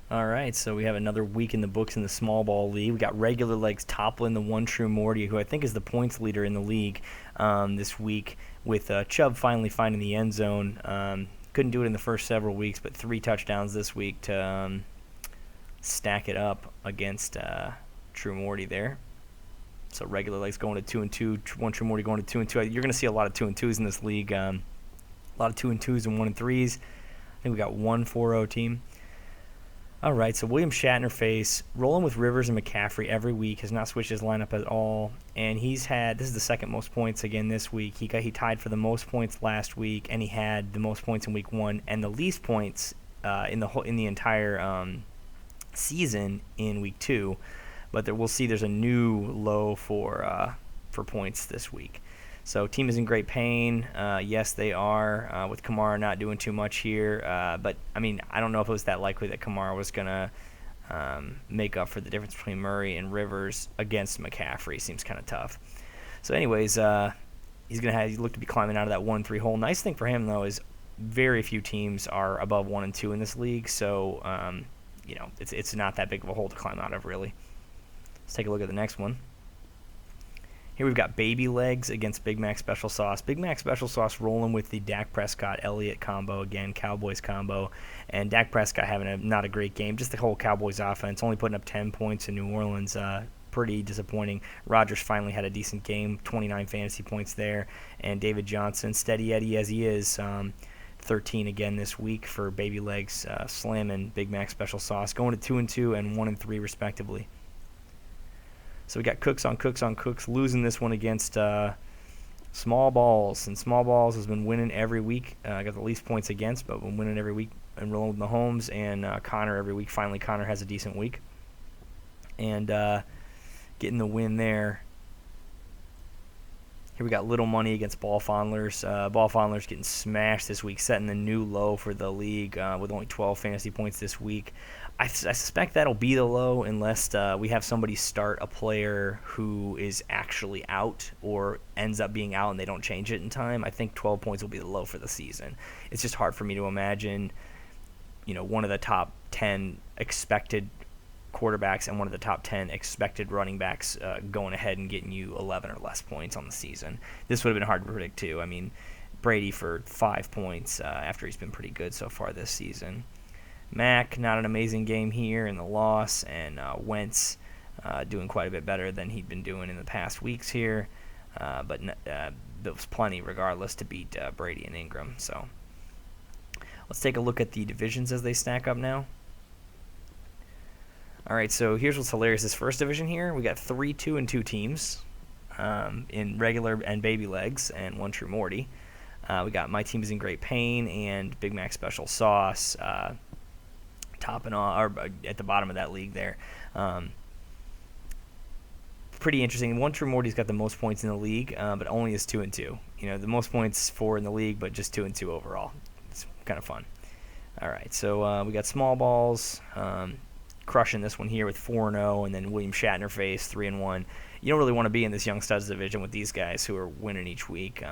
All right, so we have another week in the books in the small ball league. We got regular legs toppling the one true Morty, who I think is the points leader in the league this week, with Chubb finally finding the end zone. Couldn't do it in the first several weeks, but 3 touchdowns this week to stack it up against True Morty there. So regular legs going to 2 and 2, one True Morty going to 2 and 2. You're going to see a lot of 2 and 2s in this league. A lot of 2 and 2s and 1 and 3s. I think we got one 4-0 team. All right, so William Shatner face rolling with Rivers and McCaffrey every week, has not switched his lineup at all, and this is the second most points again this week. He tied for the most points last week, and he had the most points in week 1 and the least points in the entire season in week 2. But we'll see there's a new low for points this week. So team is in great pain. Yes, they are, with Kamara not doing too much here. But, I mean, I don't know if it was that likely that Kamara was going to make up for the difference between Murray and Rivers against McCaffrey. Seems kind of tough. So, anyways, he's going to look to be climbing out of that 1-3 hole. Nice thing for him, though, is very few teams are above 1 and 2 in this league. So, it's not that big of a hole to climb out of, really. Let's take a look at the next one. Here we've got Baby Legs against Big Mac Special Sauce. Big Mac Special Sauce rolling with the Dak Prescott-Elliott combo, again, Cowboys combo. And Dak Prescott having not a great game. Just the whole Cowboys offense, only putting up 10 points in New Orleans. Pretty disappointing. Rodgers finally had a decent game, 29 fantasy points there. And David Johnson, steady Eddie as he is, 13 again this week for Baby Legs, slamming Big Mac Special Sauce, going to 2 and 2 and 1 and 3 respectively. So we got Cooks on Cooks, losing this one against Smallballs. And Smallballs has been winning every week. Got the least points against, but been winning every week and rolling with Mahomes and Connor every week. Finally, Connor has a decent week. And getting the win there. Here we got Little Money against Ball Fondlers. Ball Fondlers getting smashed this week, setting the new low for the league with only 12 fantasy points this week. I suspect that'll be the low unless we have somebody start a player who is actually out or ends up being out and they don't change it in time. I think 12 points will be the low for the season. It's just hard for me to imagine, one of the top 10 expected quarterbacks and one of the top 10 expected running backs going ahead and getting you 11 or less points on the season. This would have been hard to predict too. I mean, Brady for 5 points after he's been pretty good so far this season. Mac, not an amazing game here in the loss, and Wentz doing quite a bit better than he'd been doing in the past weeks here, but there was plenty regardless to beat Brady and Ingram. So let's take a look at the divisions as they stack up now. All right, so here's what's hilarious. This first division here, we got 3 2 and 2 teams in regular and Baby Legs and one True Morty. We got My Team is in Great Pain and Big Mac Special Sauce topping off, or at the bottom of that league there. Pretty interesting. One True Morty's got the most points in the league, but only is 2 and 2. The most points for in the league, but just 2 and 2 overall. It's kind of fun. All right, so we got Smallballs crushing this one here with 4-0, and then William Shatner face 3-1. You don't really want to be in this Young Studs division with these guys who are winning each week.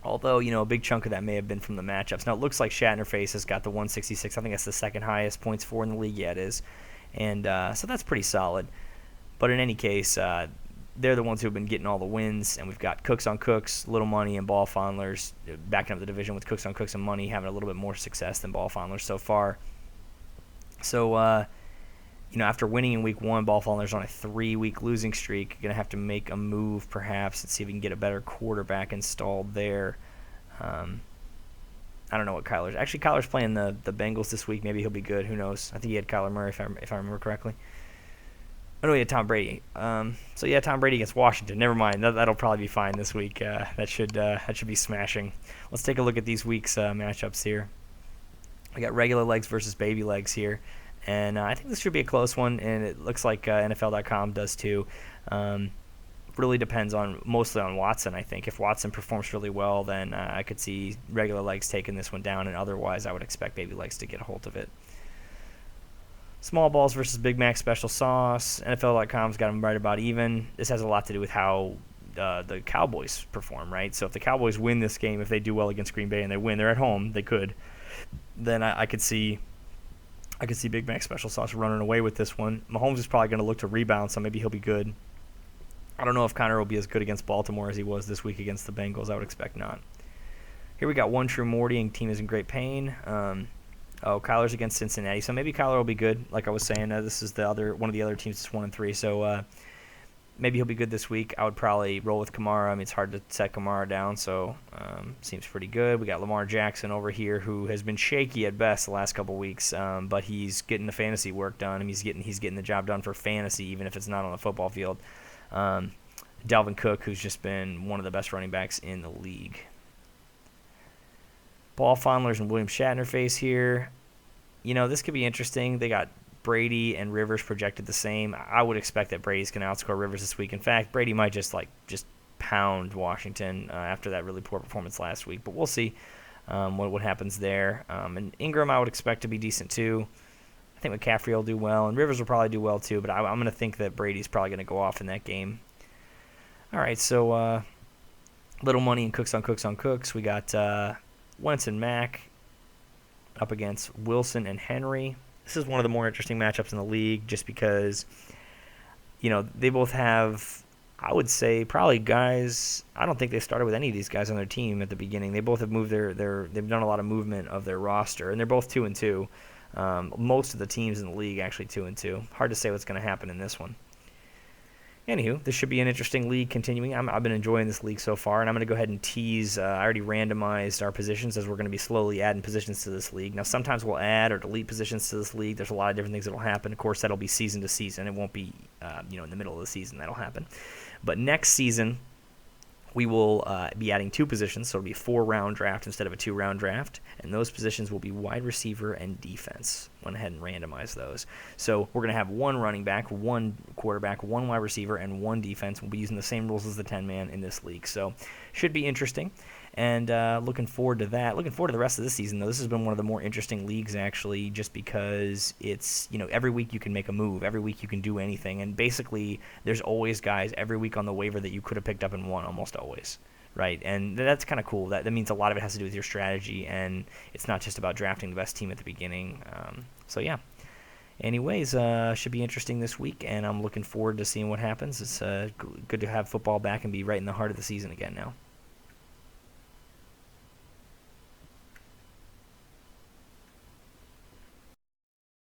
Although, a big chunk of that may have been from the matchups. Now, it looks like Shatner face has got the 166. I think that's the second highest points for in the league. Yeah, it is. And so that's pretty solid. But in any case, they're the ones who have been getting all the wins. And we've got Cooks on Cooks, Little Money, and Ball Fondlers backing up the division with Cooks on Cooks and Money having a little bit more success than Ball Fondlers so far. So, after winning in week 1, Ball Fondlers on a 3-week losing streak. Going to have to make a move perhaps and see if we can get a better quarterback installed there. I don't know what Kyler's. Actually, Kyler's playing the Bengals this week. Maybe he'll be good. Who knows? I think he had Kyler Murray if I remember correctly. Oh, no, he had Tom Brady. So, yeah, Tom Brady against Washington. Never mind. That'll probably be fine this week. That should be smashing. Let's take a look at these week's matchups here. We got regular legs versus baby legs here. And I think this should be a close one, and it looks like NFL.com does too. Really depends mostly on Watson, I think. If Watson performs really well, then I could see regular legs taking this one down, and otherwise I would expect baby legs to get a hold of it. Small balls versus Big Mac Special Sauce. NFL.com's got them right about even. This has a lot to do with how the Cowboys perform, right? So if the Cowboys win this game, if they do well against Green Bay and they win, they're at home, they could, then I could see I could see Big Mac Special Sauce running away with this one. Mahomes is probably going to look to rebound, so maybe he'll be good. I don't know if Connor will be as good against Baltimore as he was this week against the Bengals. I would expect not. Here we got One True Morty, and team is in great pain. Kyler's against Cincinnati, so maybe Kyler will be good. Like I was saying, this is one of the other teams that's 1-3, so maybe he'll be good this week. I would probably roll with Kamara. I mean, it's hard to set Kamara down, so seems pretty good. We got Lamar Jackson over here, who has been shaky at best the last couple weeks, but he's getting the fantasy work done. I mean, he's getting the job done for fantasy, even if it's not on the football field. Dalvin Cook, who's just been one of the best running backs in the league. Ball fondlers and William Shatner face here. You know, this could be interesting. They got Brady and Rivers projected the same. I would expect that Brady's going to outscore Rivers this week. In fact, Brady might just pound Washington after that really poor performance last week. But we'll see what happens there. And Ingram I would expect to be decent too. I think McCaffrey will do well, and Rivers will probably do well too. But I'm going to think that Brady's probably going to go off in that game. All right, so little money and Cooks on Cooks on Cooks. We got Wentz and Mack up against Wilson and Henry. This is one of the more interesting matchups in the league just because, you know, they both have, I would say, probably guys, I don't think they started with any of these guys on their team at the beginning. They both have moved they've done a lot of movement of their roster, and they're both 2-2. Most of the teams in the league actually 2-2. Hard to say what's going to happen in this one. Anywho, this should be an interesting league continuing. I've been enjoying this league so far, and I'm going to go ahead and tease. I already randomized our positions as we're going to be slowly adding positions to this league. Now, sometimes we'll add or delete positions to this league. There's a lot of different things that will happen. Of course, that'll be season to season. It won't be, in the middle of the season that'll happen. But next season, we will be adding 2 positions, so it'll be a 4-round draft instead of a 2-round draft, and those positions will be wide receiver and defense. Went ahead and randomized those. So we're going to have 1 running back, 1 quarterback, 1 wide receiver, and 1 defense. We'll be using the same rules as the 10-man in this league, so should be interesting. And looking forward to that. Looking forward to the rest of this season, though. This has been one of the more interesting leagues, actually, just because it's, every week you can make a move. Every week you can do anything. And basically, there's always guys every week on the waiver that you could have picked up and won, almost always. Right? And that's kind of cool. That means a lot of it has to do with your strategy, and it's not just about drafting the best team at the beginning. So, yeah. Anyways, should be interesting this week, and I'm looking forward to seeing what happens. It's good to have football back and be right in the heart of the season again now.